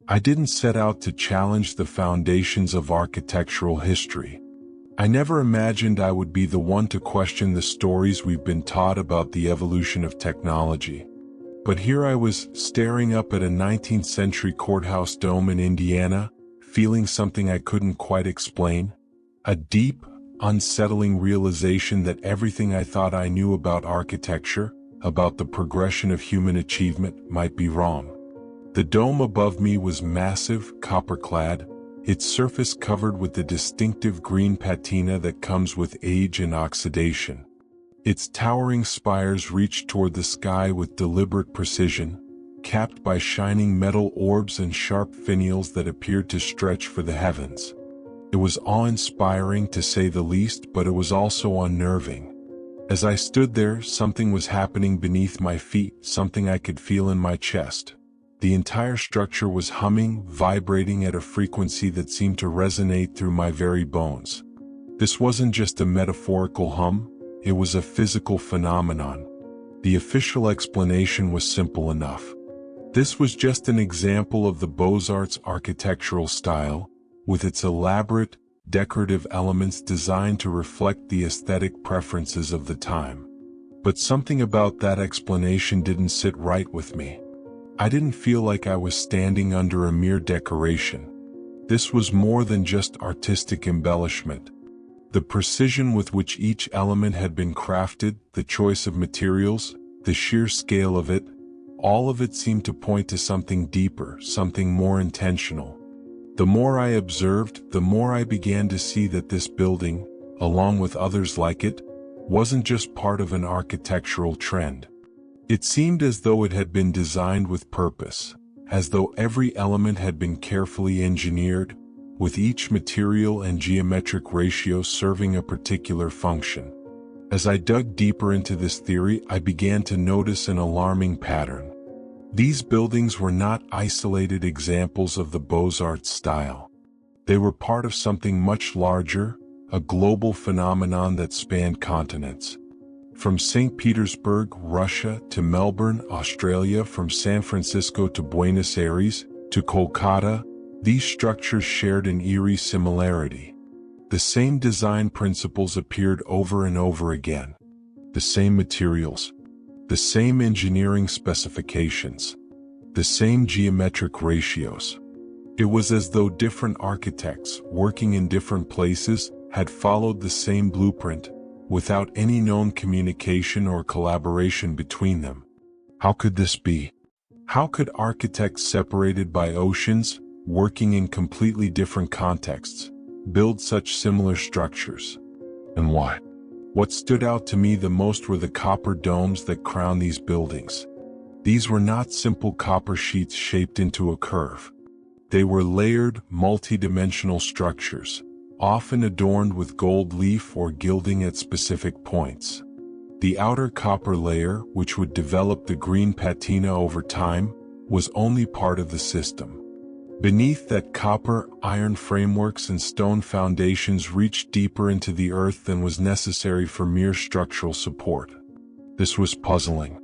I didn't set out to challenge the foundations of architectural history. I never imagined I would be the one to question the stories we've been taught about the evolution of technology. But here I was, staring up at a 19th century courthouse dome in Indiana, feeling something I couldn't quite explain. A deep, unsettling realization that everything I thought I knew about architecture, about the progression of human achievement, might be wrong. The dome above me was massive, copper-clad, its surface covered with the distinctive green patina that comes with age and oxidation. Its towering spires reached toward the sky with deliberate precision, capped by shining metal orbs and sharp finials that appeared to stretch for the heavens. It was awe-inspiring to say the least, but it was also unnerving. As I stood there, something was happening beneath my feet, something I could feel in my chest. The entire structure was humming, vibrating at a frequency that seemed to resonate through my very bones. This wasn't just a metaphorical hum, it was a physical phenomenon. The official explanation was simple enough. This was just an example of the Beaux-Arts architectural style, with its elaborate, decorative elements designed to reflect the aesthetic preferences of the time. But something about that explanation didn't sit right with me. I didn't feel like I was standing under a mere decoration. This was more than just artistic embellishment. The precision with which each element had been crafted, the choice of materials, the sheer scale of it, all of it seemed to point to something deeper, something more intentional. The more I observed, the more I began to see that this building, along with others like it, wasn't just part of an architectural trend. It seemed as though it had been designed with purpose, as though every element had been carefully engineered, with each material and geometric ratio serving a particular function. As I dug deeper into this theory, I began to notice an alarming pattern. These buildings were not isolated examples of the Beaux-Arts style. They were part of something much larger, a global phenomenon that spanned continents. From St. Petersburg, Russia, to Melbourne, Australia, from San Francisco to Buenos Aires, to Kolkata, these structures shared an eerie similarity. The same design principles appeared over and over again. The same materials, the same engineering specifications, the same geometric ratios. It was as though different architects, working in different places, had followed the same blueprint, without any known communication or collaboration between them. How could this be? How could architects separated by oceans, working in completely different contexts, build such similar structures? And why? What stood out to me the most were the copper domes that crown these buildings. These were not simple copper sheets shaped into a curve. They were layered, multi-dimensional structures, often adorned with gold leaf or gilding at specific points. The outer copper layer, which would develop the green patina over time, was only part of the system. Beneath that copper, iron frameworks and stone foundations reached deeper into the earth than was necessary for mere structural support. This was puzzling.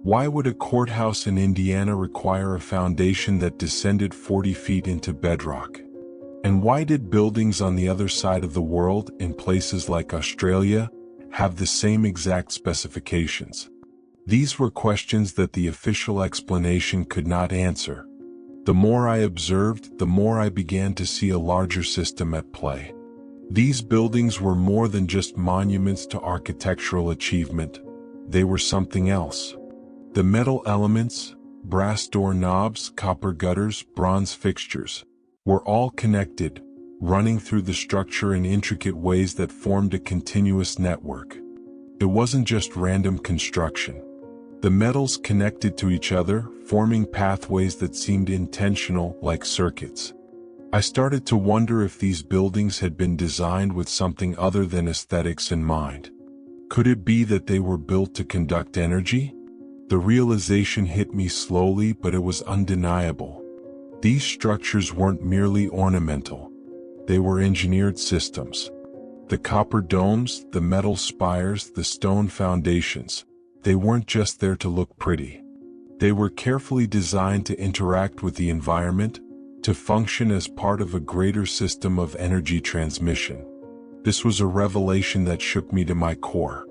Why would a courthouse in Indiana require a foundation that descended 40 feet into bedrock? And why did buildings on the other side of the world, in places like Australia, have the same exact specifications? These were questions that the official explanation could not answer. The more I observed, the more I began to see a larger system at play. These buildings were more than just monuments to architectural achievement. They were something else. The metal elements, brass door knobs, copper gutters, bronze fixtures, were all connected, running through the structure in intricate ways that formed a continuous network. It wasn't just random construction. The metals connected to each other, forming pathways that seemed intentional, like circuits. I started to wonder if these buildings had been designed with something other than aesthetics in mind. Could it be that they were built to conduct energy? The realization hit me slowly, but it was undeniable. These structures weren't merely ornamental. They were engineered systems. The copper domes, the metal spires, the stone foundations, they weren't just there to look pretty. They were carefully designed to interact with the environment, to function as part of a greater system of energy transmission. This was a revelation that shook me to my core.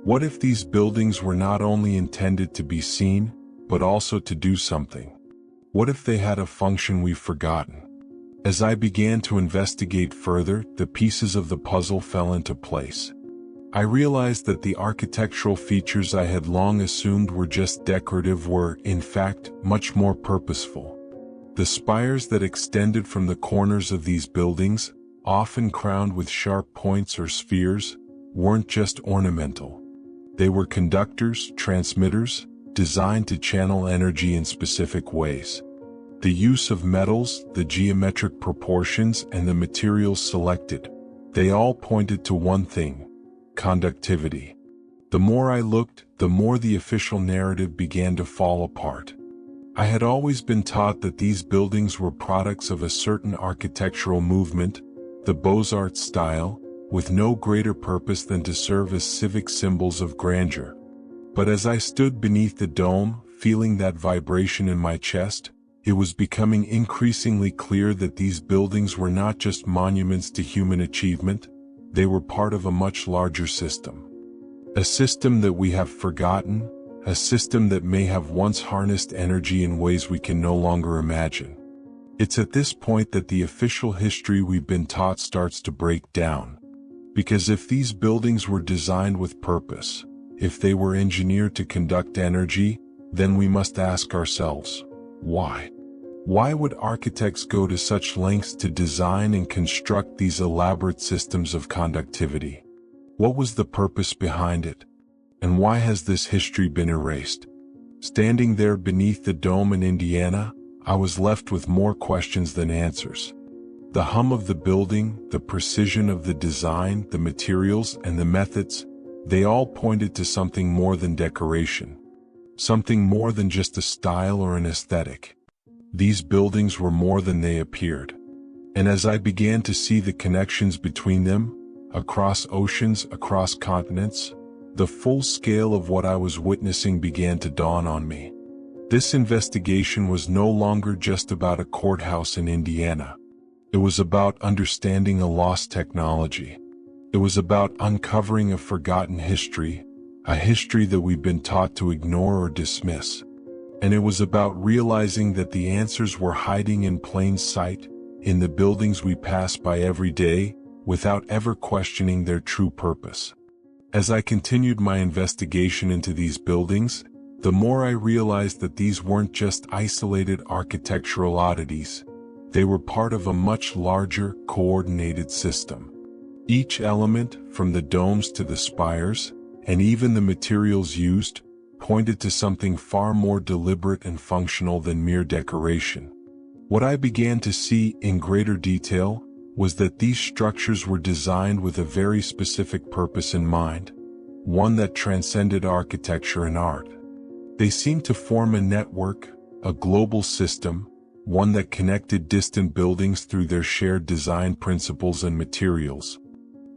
What if these buildings were not only intended to be seen, but also to do something? What if they had a function we've forgotten? As I began to investigate further, the pieces of the puzzle fell into place. I realized that the architectural features I had long assumed were just decorative were, in fact, much more purposeful. The spires that extended from the corners of these buildings, often crowned with sharp points or spheres, weren't just ornamental. They were conductors, transmitters, designed to channel energy in specific ways. The use of metals, the geometric proportions, and the materials selected, they all pointed to one thing: conductivity. The more I looked, the more the official narrative began to fall apart. I had always been taught that these buildings were products of a certain architectural movement, the Beaux-Arts style, with no greater purpose than to serve as civic symbols of grandeur. But as I stood beneath the dome, feeling that vibration in my chest, it was becoming increasingly clear that these buildings were not just monuments to human achievement, they were part of a much larger system. A system that we have forgotten, a system that may have once harnessed energy in ways we can no longer imagine. It's at this point that the official history we've been taught starts to break down. Because if these buildings were designed with purpose, if they were engineered to conduct energy, then we must ask ourselves, why? Why would architects go to such lengths to design and construct these elaborate systems of conductivity? What was the purpose behind it? And why has this history been erased? Standing there beneath the dome in Indiana, I was left with more questions than answers. The hum of the building, the precision of the design, the materials, and the methods, they all pointed to something more than decoration. Something more than just a style or an aesthetic. These buildings were more than they appeared. And as I began to see the connections between them, across oceans, across continents, the full scale of what I was witnessing began to dawn on me. This investigation was no longer just about a courthouse in Indiana. It was about understanding a lost technology. It was about uncovering a forgotten history, a history that we've been taught to ignore or dismiss. And it was about realizing that the answers were hiding in plain sight, in the buildings we pass by every day, without ever questioning their true purpose. As I continued my investigation into these buildings, the more I realized that these weren't just isolated architectural oddities. They were part of a much larger, coordinated system. Each element, from the domes to the spires, and even the materials used, pointed to something far more deliberate and functional than mere decoration. What I began to see in greater detail was that these structures were designed with a very specific purpose in mind, one that transcended architecture and art. They seemed to form a network, a global system, one that connected distant buildings through their shared design principles and materials.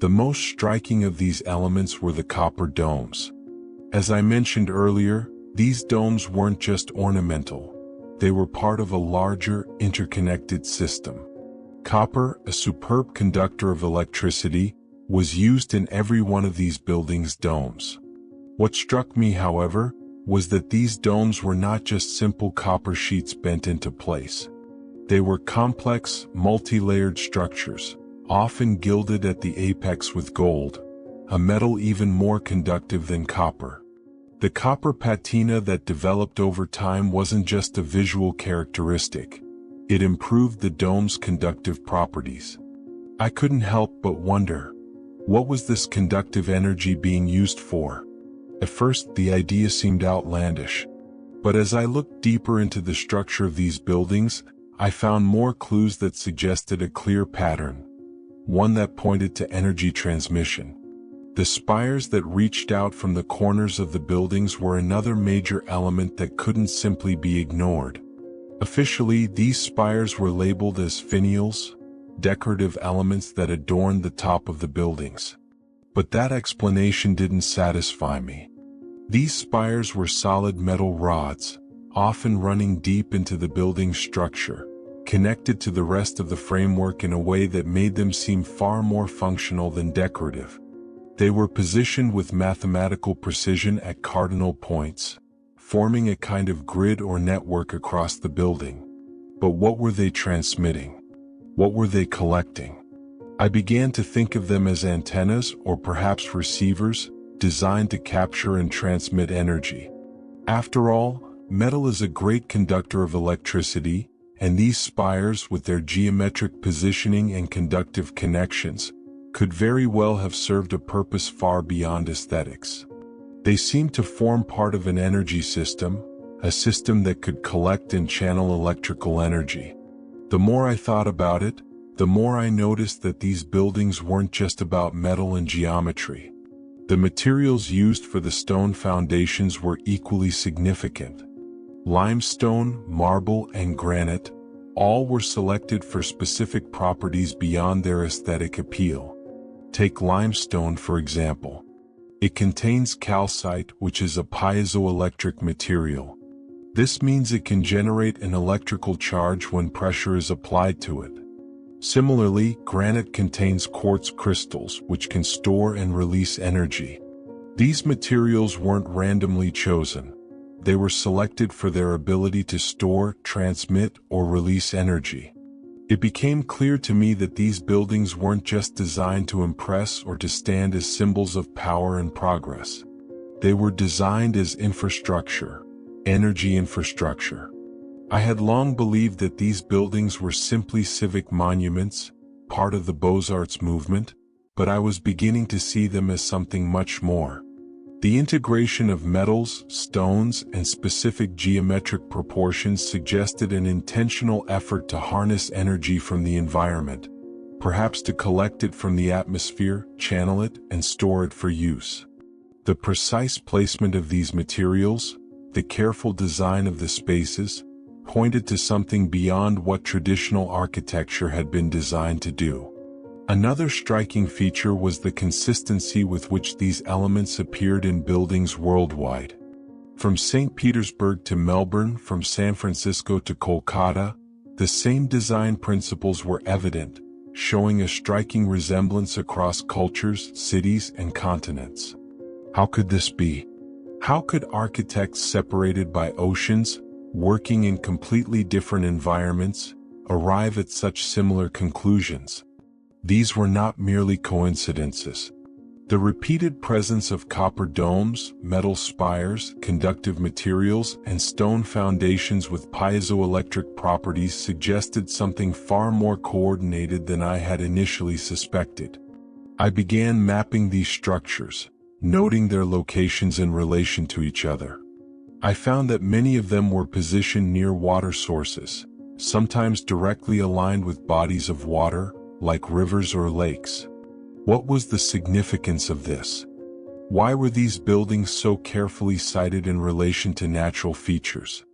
The most striking of these elements were the copper domes. As I mentioned earlier, these domes weren't just ornamental. They were part of a larger, interconnected system. Copper, a superb conductor of electricity, was used in every one of these buildings' domes. What struck me, however, was that these domes were not just simple copper sheets bent into place. They were complex, multi-layered structures, often gilded at the apex with gold, a metal even more conductive than copper. The copper patina that developed over time wasn't just a visual characteristic. It improved the dome's conductive properties. I couldn't help but wonder, what was this conductive energy being used for? At first, the idea seemed outlandish. But as I looked deeper into the structure of these buildings, I found more clues that suggested a clear pattern, one that pointed to energy transmission. The spires that reached out from the corners of the buildings were another major element that couldn't simply be ignored. Officially, these spires were labeled as finials, decorative elements that adorned the top of the buildings. But that explanation didn't satisfy me. These spires were solid metal rods, often running deep into the building's structure, connected to the rest of the framework in a way that made them seem far more functional than decorative. They were positioned with mathematical precision at cardinal points, forming a kind of grid or network across the building. But what were they transmitting? What were they collecting? I began to think of them as antennas or perhaps receivers, designed to capture and transmit energy. After all, metal is a great conductor of electricity, and these spires, with their geometric positioning and conductive connections, could very well have served a purpose far beyond aesthetics. They seemed to form part of an energy system, a system that could collect and channel electrical energy. The more I thought about it, the more I noticed that these buildings weren't just about metal and geometry. The materials used for the stone foundations were equally significant. Limestone, marble, and granite, all were selected for specific properties beyond their aesthetic appeal. Take limestone, for example. It contains calcite, which is a piezoelectric material. This means it can generate an electrical charge when pressure is applied to it. Similarly, granite contains quartz crystals, which can store and release energy. These materials weren't randomly chosen. They were selected for their ability to store, transmit, or release energy. It became clear to me that these buildings weren't just designed to impress or to stand as symbols of power and progress. They were designed as infrastructure, energy infrastructure. I had long believed that these buildings were simply civic monuments, part of the Beaux-Arts movement, but I was beginning to see them as something much more. The integration of metals, stones, and specific geometric proportions suggested an intentional effort to harness energy from the environment, perhaps to collect it from the atmosphere, channel it, and store it for use. The precise placement of these materials, the careful design of the spaces, pointed to something beyond what traditional architecture had been designed to do. Another striking feature was the consistency with which these elements appeared in buildings worldwide. From St. Petersburg to Melbourne, from San Francisco to Kolkata, the same design principles were evident, showing a striking resemblance across cultures, cities, and continents. How could this be? How could architects separated by oceans, working in completely different environments, arrive at such similar conclusions? These were not merely coincidences. The repeated presence of copper domes, metal spires, conductive materials, and stone foundations with piezoelectric properties suggested something far more coordinated than I had initially suspected. I began mapping these structures, noting their locations in relation to each other. I found that many of them were positioned near water sources, sometimes directly aligned with bodies of water, like rivers or lakes. What was the significance of this? Why were these buildings so carefully sited in relation to natural features?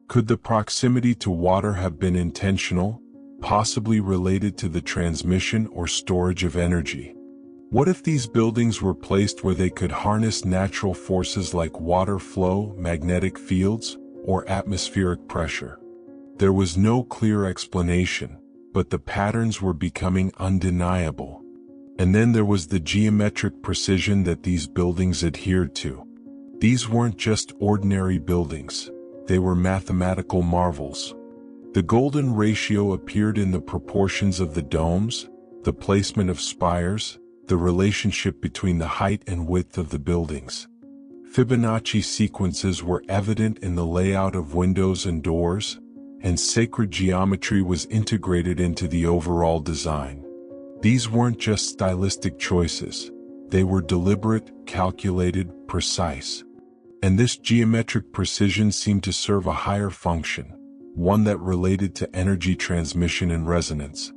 Could the proximity to water have been intentional, possibly related to the transmission or storage of energy? What if these buildings were placed where they could harness natural forces like water flow, magnetic fields, or atmospheric pressure? There was no clear explanation, but the patterns were becoming undeniable. And then there was the geometric precision that these buildings adhered to. These weren't just ordinary buildings, they were mathematical marvels. The golden ratio appeared in the proportions of the domes, the placement of spires, the relationship between the height and width of the buildings. Fibonacci sequences were evident in the layout of windows and doors, and sacred geometry was integrated into the overall design. These weren't just stylistic choices, they were deliberate, calculated, precise. And this geometric precision seemed to serve a higher function, one that related to energy transmission and resonance.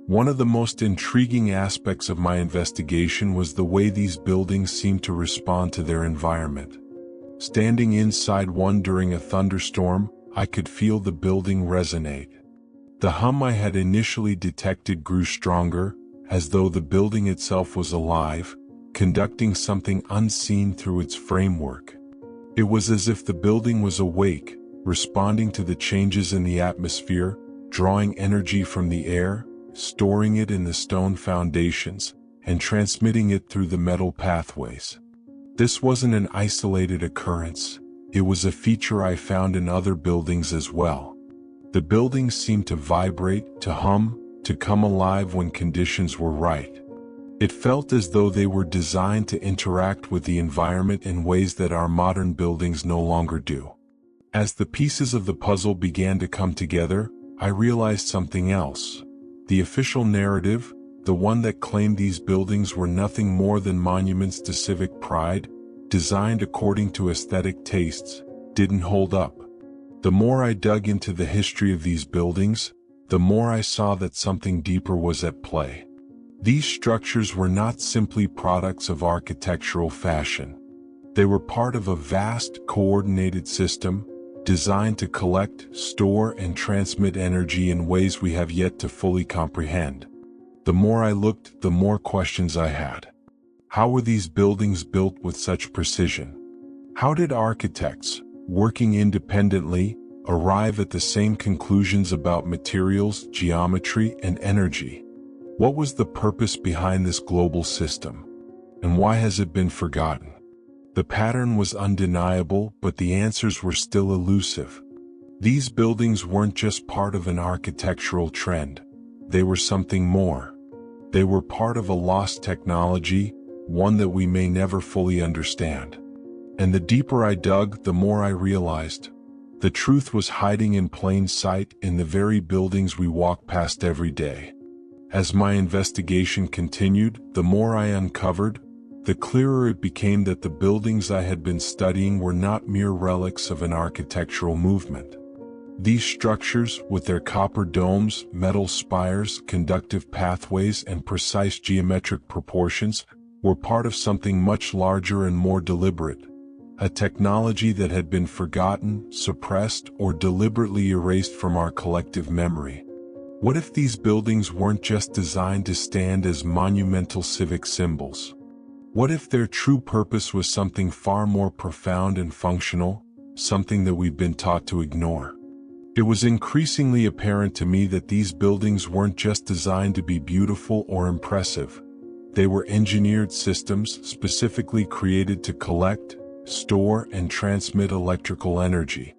One of the most intriguing aspects of my investigation was the way these buildings seemed to respond to their environment. Standing inside one during a thunderstorm, I could feel the building resonate. The hum I had initially detected grew stronger, as though the building itself was alive, conducting something unseen through its framework. It was as if the building was awake, responding to the changes in the atmosphere, drawing energy from the air, storing it in the stone foundations, and transmitting it through the metal pathways. This wasn't an isolated occurrence, it was a feature I found in other buildings as well. The buildings seemed to vibrate, to hum, to come alive when conditions were right. It felt as though they were designed to interact with the environment in ways that our modern buildings no longer do. As the pieces of the puzzle began to come together, I realized something else. The official narrative, the one that claimed these buildings were nothing more than monuments to civic pride, designed according to aesthetic tastes, didn't hold up. The more I dug into the history of these buildings, the more I saw that something deeper was at play. These structures were not simply products of architectural fashion. They were part of a vast, coordinated system, designed to collect, store, and transmit energy in ways we have yet to fully comprehend. The more I looked, the more questions I had. How were these buildings built with such precision? How did architects, working independently, arrive at the same conclusions about materials, geometry, and energy? What was the purpose behind this global system? And why has it been forgotten? The pattern was undeniable, but the answers were still elusive. These buildings weren't just part of an architectural trend. They were something more. They were part of a lost technology, one that we may never fully understand. And the deeper I dug, the more I realized the truth was hiding in plain sight in the very buildings we walk past every day. As my investigation continued, the more I uncovered, the clearer it became that the buildings I had been studying were not mere relics of an architectural movement. These structures, with their copper domes, metal spires, conductive pathways, and precise geometric proportions, were part of something much larger and more deliberate. A technology that had been forgotten, suppressed, or deliberately erased from our collective memory. What if these buildings weren't just designed to stand as monumental civic symbols? What if their true purpose was something far more profound and functional, something that we've been taught to ignore? It was increasingly apparent to me that these buildings weren't just designed to be beautiful or impressive. They were engineered systems specifically created to collect, store, and transmit electrical energy.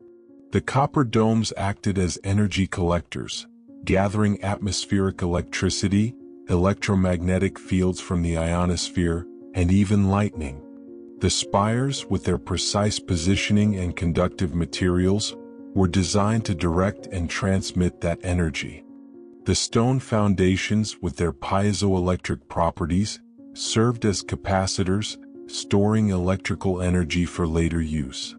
The copper domes acted as energy collectors, gathering atmospheric electricity, electromagnetic fields from the ionosphere, and even lightning. The spires, with their precise positioning and conductive materials, were designed to direct and transmit that energy. The stone foundations, with their piezoelectric properties, served as capacitors, storing electrical energy for later use.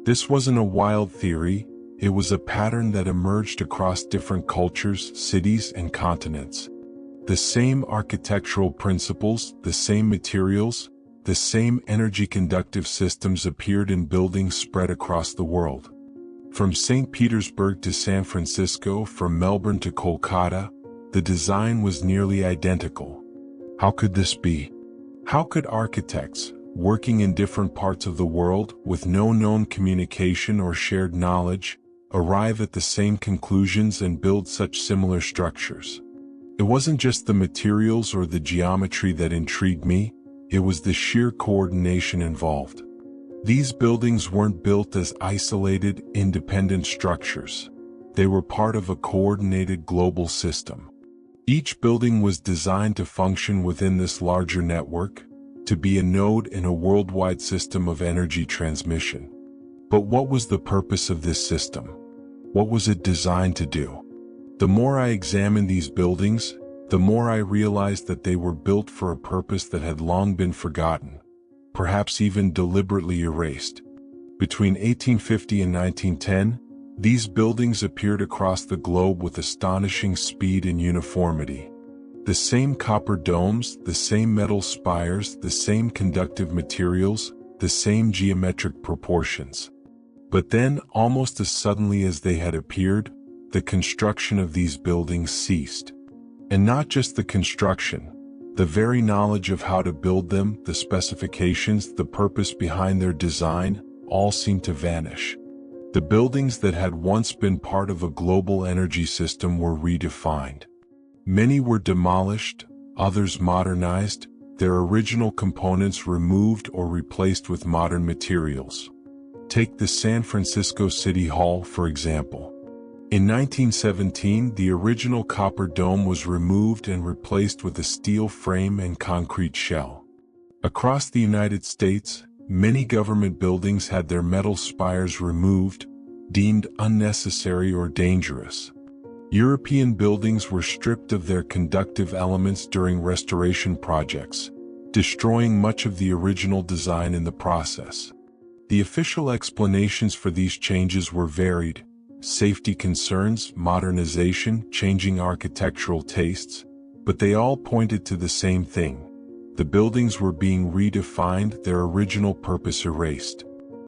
This wasn't a wild theory, it was a pattern that emerged across different cultures, cities, and continents. The same architectural principles, the same materials, the same energy-conductive systems appeared in buildings spread across the world. From St. Petersburg to San Francisco, from Melbourne to Kolkata, the design was nearly identical. How could this be? How could architects, working in different parts of the world with no known communication or shared knowledge, arrive at the same conclusions and build such similar structures? It wasn't just the materials or the geometry that intrigued me, it was the sheer coordination involved. These buildings weren't built as isolated, independent structures. They were part of a coordinated global system. Each building was designed to function within this larger network, to be a node in a worldwide system of energy transmission. But what was the purpose of this system? What was it designed to do? The more I examined these buildings, the more I realized that they were built for a purpose that had long been forgotten, perhaps even deliberately erased. Between 1850 and 1910, these buildings appeared across the globe with astonishing speed and uniformity. The same copper domes, the same metal spires, the same conductive materials, the same geometric proportions. But then, almost as suddenly as they had appeared, the construction of these buildings ceased. And not just the construction, the very knowledge of how to build them, the specifications, the purpose behind their design, all seemed to vanish. The buildings that had once been part of a global energy system were redefined. Many were demolished, others modernized, their original components removed or replaced with modern materials. Take the San Francisco City Hall, for example. In 1917, the original copper dome was removed and replaced with a steel frame and concrete shell. Across the United States, many government buildings had their metal spires removed, deemed unnecessary or dangerous. European buildings were stripped of their conductive elements during restoration projects, destroying much of the original design in the process. The official explanations for these changes were varied: safety concerns, modernization, changing architectural tastes, but they all pointed to the same thing. The buildings were being redefined, their original purpose erased.